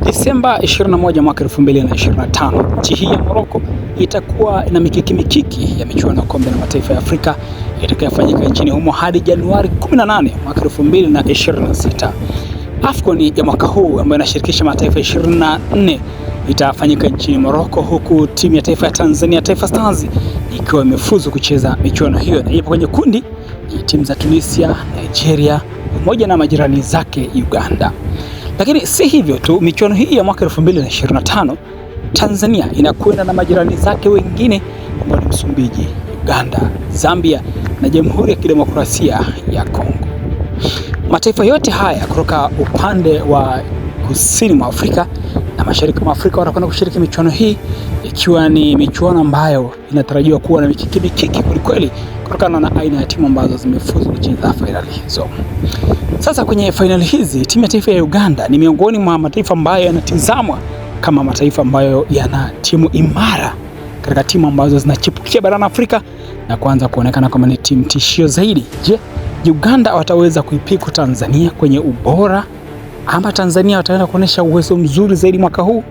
Disemba 21 mwaka 2025, nchi hii ya Morocco itakuwa na mikiki ya michuano ya kombe la mataifa ya Afrika itakayofanyika nchini humo hadi Januari 18 mwaka 2026. AFCON ya mwaka huu ambayo inashirikisha mataifa 24 itafanyika nchini Morocco, huku timu ya taifa ya Tanzania, Taifa Stars, ikiwa imefuzu kucheza michuano hiyo, na ipo kwenye kundi ni timu za Tunisia, Nigeria pamoja na majirani zake Uganda. Lakini si hivyo tu, michuano hii ya mwaka 2025 Tanzania inakwenda na majirani zake wengine ambao ni Msumbiji, Uganda, Zambia na Jamhuri ya Kidemokrasia ya Kongo. Mataifa yote haya kutoka upande wa kusini mwa Afrika na mashariki mwa Afrika watakwenda kushiriki michuano hii, ikiwa ni michuano ambayo inatarajiwa kuwa na mikiki kwelikweli kutokana na aina ya timu ambazo zimefuzu kucheza fainali hizo. Sasa kwenye fainali hizi timu ya taifa ya Uganda ni miongoni mwa mataifa ambayo yanatizamwa kama mataifa ambayo yana timu imara katika timu ambazo zinachipukia barani Afrika na kuanza kuonekana kama ni timu tishio zaidi. Je, Uganda wataweza kuipiku Tanzania kwenye ubora, ama Tanzania wataenda kuonesha uwezo mzuri zaidi mwaka huu?